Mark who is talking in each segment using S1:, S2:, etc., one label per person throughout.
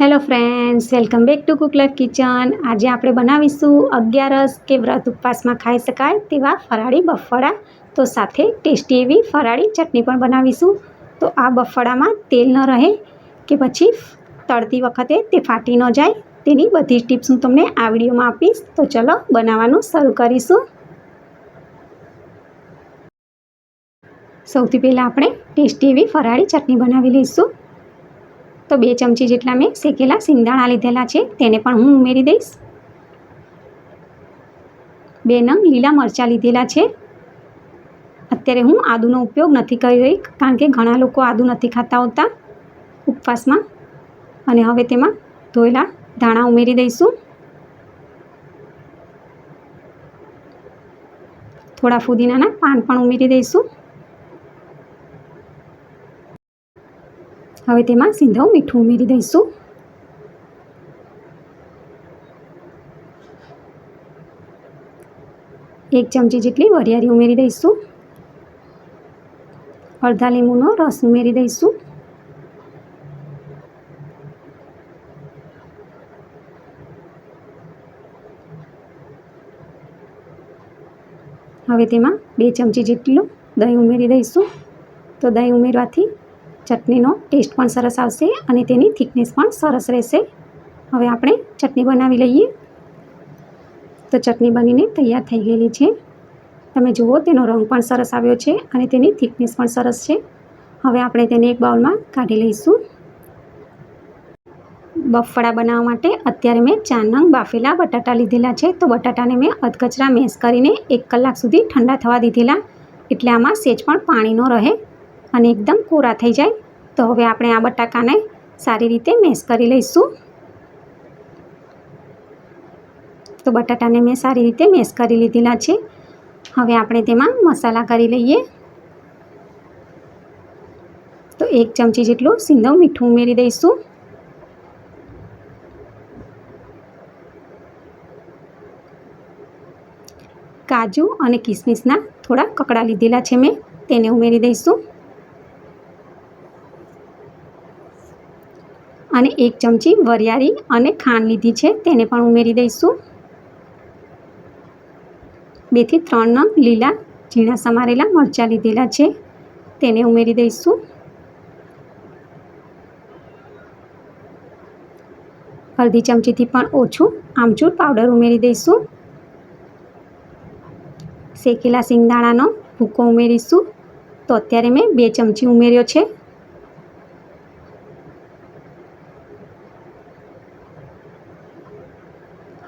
S1: Hello friends, welcome back to cook life kitchen. આજે આપણે બનાવીશું અગિયારસ કે વ્રત ઉપવાસમાં ખાઈ શકાય તેવા ફરાળી બફાળા. તો સાથે ટેસ્ટી એવી ફરાળી ચટણી પણ બનાવીશું. તો આ બફાળામાં તેલ ન રહે કે પછી તળતી વખતે તે ફાટી ન જાય, તેની બધી જ ટિપ્સ હું તમને આ વિડીયોમાં આપીશ. તો ચલો બનાવવાનું શરૂ કરીશું. સૌથી પહેલાં આપણે ટેસ્ટી એવી ફરાળી ચટણી બનાવી લઈશું. તો 2 ચમચી જેટલા મેં શેકેલા સિંગદાણા લીધેલા છે, તેને પણ હું ઉમેરી દઈશ. 2 નંગ લીલા મરચાં લીધેલા છે. અત્યારે હું આદુનો ઉપયોગ નથી કરી રહી, કારણ કે ઘણા લોકો આદુ નથી ખાતા હોતા ઉપવાસમાં. અને હવે તેમાં ધોયેલા ધાણા ઉમેરી દઈશું. થોડા ફુદીનાના પાન પણ ઉમેરી દઈશું. હવે તેમાં સિંધવ મીઠું ઉમેરી દઈશું. એક ચમચી જેટલી વરિયાળી ઉમેરી દઈશું. અડધા લીંબુનો રસ ઉમેરી દઈશું. હવે તેમાં 2 ચમચી જેટલું દહીં ઉમેરી દઈશું. તો દહીં ઉમેરવાથી ચટણીનો ટેસ્ટ પણ સરસ આવશે અને તેની થિકનેસ પણ સરસ રહેશે. હવે આપણે ચટણી બનાવી લઈએ. તો ચટણી બનીને તૈયાર થઈ ગયેલી છે. તમે જુઓ, તેનો રંગ પણ સરસ આવ્યો છે અને તેની થિકનેસ પણ સરસ છે. હવે આપણે તેને એક બાઉલમાં કાઢી લઈશું. બફાળા બનાવવા માટે અત્યારે મેં 4 નંગ બાફેલા બટાટા લીધેલા છે. તો બટાટાને મેં અધકચરા મેશ કરીને 1 કલાક સુધી ઠંડા થવા દીધેલા, એટલે આમાં સેજ પણ પાણી ન રહે અને એકદમ કોરા થઈ જાય. તો હવે આપણે આ બટાકાને સારી રીતે મેશ કરી લઈશું. તો બટાટાને મેં સારી રીતે મેશ કરી લીધેલા છે. હવે આપણે તેમાં મસાલા કરી લઈએ. તો 1 ચમચી જેટલું સિંધવ મીઠું ઉમેરી દઈશું. કાજુ અને કિસમિસના થોડા કકડા લીધેલા છે મેં, તેને ઉમેરી દઈશું. અને 1 ચમચી વરિયાળી અને ખાંડ લીધી છે, તેને પણ ઉમેરી દઈશું. 2 થી 3 નંગ લીલા ઝીણા સમારેલા મરચાં લીધેલા છે, તેને ઉમેરી દઈશું. અડધી ચમચીથી પણ ઓછું આમચૂર પાવડર ઉમેરી દઈશું. શેકેલા સિંગદાણાનો ભૂકો ઉમેરીશું. તો અત્યારે મેં 2 ચમચી ઉમેર્યો છે.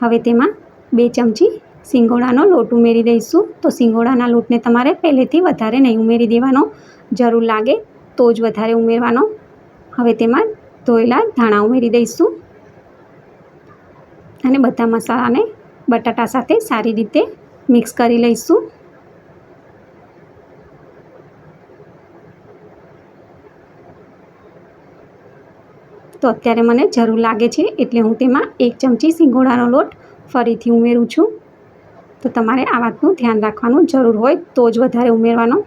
S1: હવે તેમાં 2 ચમચી સિંગોડાનો લોટ ઉમેરી દઈશું. તો સિંગોડાના લોટને તમારે પહેલેથી વધારે નહીં ઉમેરી દેવાનો, જરૂર લાગે તો જ વધારે ઉમેરવાનો. હવે તેમાં ધોયેલા ધાણા ઉમેરી દઈશું અને બધા મસાલાને બટાટા સાથે સારી રીતે મિક્સ કરી લઈશું. તો અત્યારે મને જરૂર લાગે છે એટલે હું તેમાં 1 ચમચી સિંગોડાનો લોટ ફરીથી ઉમેરું છું. તો તમારે આ વાતનું ધ્યાન રાખવાનું, જરૂર હોય તો જ વધારે ઉમેરવાનો.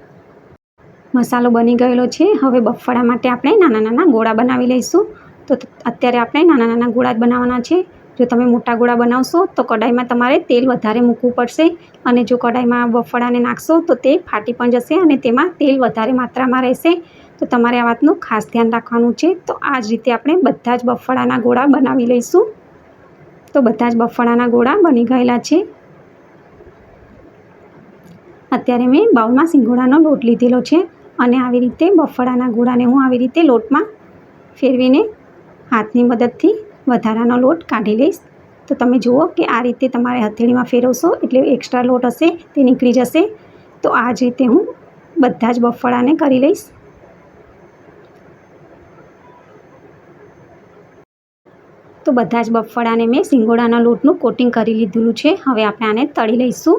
S1: મસાલો બની ગયેલો છે. હવે બફાળા માટે આપણે નાના નાના ગોળા બનાવી લઈશું. તો અત્યારે આપણે નાના નાના ગોળા જ બનાવવાના છે. જો તમે મોટા ગોળા બનાવશો તો કઢાઈમાં તમારે તેલ વધારે મૂકવું પડશે, અને જો કઢાઈમાં બફાળાને નાખશો તો તે ફાટી પણ જશે અને તેમાં તેલ વધારે માત્રામાં રહેશે. તો તમારે આ વાતનું ખાસ ધ્યાન રાખવાનું છે. તો આ જ રીતે આપણે બધા જ બફાળાના ગોળા બનાવી લઈશું. તો બધા જ બફાળાના ગોળા બની ગયેલા છે. અત્યારે મેં બાઉલમાં સિંગોડાનો લોટ લીધેલો છે અને આવી રીતે બફાળાના ગોળાને હું આવી રીતે લોટમાં ફેરવીને હાથની મદદથી વધારાનો લોટ કાઢી લઈશ. તો તમે જુઓ કે આ રીતે તમારે હથેળીમાં ફેરવશો એટલે એક્સ્ટ્રા લોટ હશે તે નીકળી જશે. તો આ જ રીતે હું બધા જ બફાળાને કરી લઈશ. તો બધા જ બફાળાને મેં સિંગોડાના લોટનું કોટિંગ કરી લીધેલું છે. હવે આપણે આને તળી લઈશું.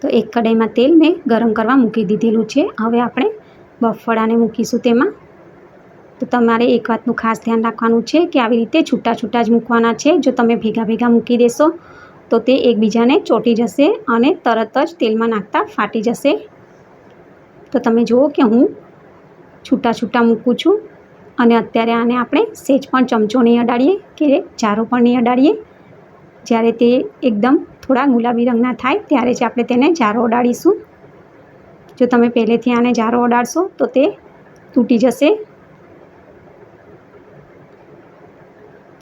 S1: તો એક કઢાઈમાં તેલ મેં ગરમ કરવા મૂકી દીધેલું છે. હવે આપણે બફાળાને મૂકીશું તેમાં. તો તમારે એક વાતનું ખાસ ધ્યાન રાખવાનું છે કે આવી રીતે છૂટા છૂટા જ મૂકવાના છે. જો તમે ભેગા ભેગા મૂકી દેશો તો તે એકબીજાને ચોંટી જશે અને તરત જ તેલમાં નાખતા ફાટી જશે. તો તમે જુઓ કે હું છૂટા છૂટા મૂકું છું. અને અત્યારે આને આપણે સહેજ પણ ચમચો નહીં અડાડીએ કે જારો પણ નહીં અડાડીએ. જ્યારે તે એકદમ થોડા ગુલાબી રંગના થાય ત્યારે જ આપણે તેને જારો અડાડીશું. જો તમે પહેલેથી આને જારો અડાડશો તો તે તૂટી જશે.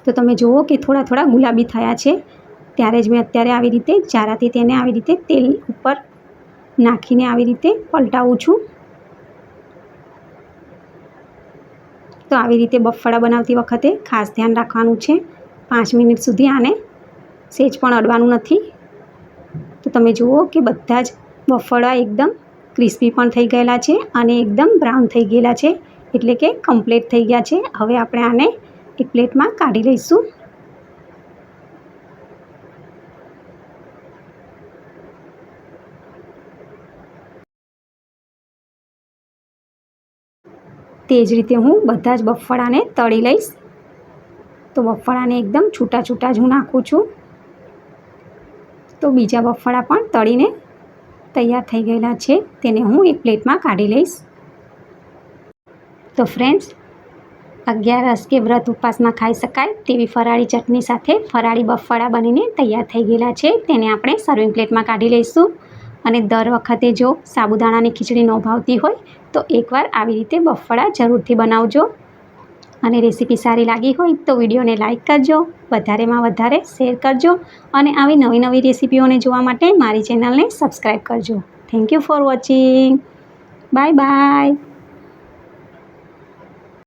S1: તો તમે જુઓ કે થોડા થોડા ગુલાબી થયા છે, ત્યારે જ મેં અત્યારે આવી રીતે જારાથી તેને આવી રીતે તેલ ઉપર નાખીને આવી રીતે પલટાવું છું. તો આવી રીતે બફાળા બનાવતી વખતે ખાસ ધ્યાન રાખવાનું છે, 5 મિનિટ સુધી આને સહેજ પણ અડવાનું નથી. તો તમે જુઓ કે બધા જ બફાળા એકદમ ક્રિસ્પી પણ થઈ ગયેલા છે અને એકદમ બ્રાઉન થઈ ગયેલા છે, એટલે કે કમ્પ્લીટ થઈ ગયા છે. હવે આપણે આને એક પ્લેટમાં કાઢી લઈશું. તે જ રીતે હું બધા જ બફાળાને તળી લઈશ. તો બફાળાને એકદમ છૂટા છૂટા જ હું નાખું છું. તો બીજા બફાળા પણ તળીને તૈયાર થઈ ગયેલા છે, તેને હું એક પ્લેટમાં કાઢી લઈશ. તો ફ્રેન્ડ્સ, 11 કે વ્રત ઉપવાસમાં ખાઈ શકાય તેવી ફરાળી ચટણી સાથે ફરાળી બફાળા બનીને તૈયાર થઈ ગયેલા છે. તેને આપણે સર્વિંગ પ્લેટમાં કાઢી લઈશું. અને દર વખતે જો સાબુદાણાની ખીચડી ન ભાવતી હોય તો એકવાર આવી રીતે બફાળા જરૂરથી બનાવજો. અને રેસીપી સારી લાગી હોય તો વિડીયોને લાઇક કરજો, વધારેમાં વધારે શેર કરજો અને આવી નવી નવી રેસીપીઓને જોવા માટે મારી ચેનલને સબસ્ક્રાઈબ કરજો. Thank you for watching. Bye bye.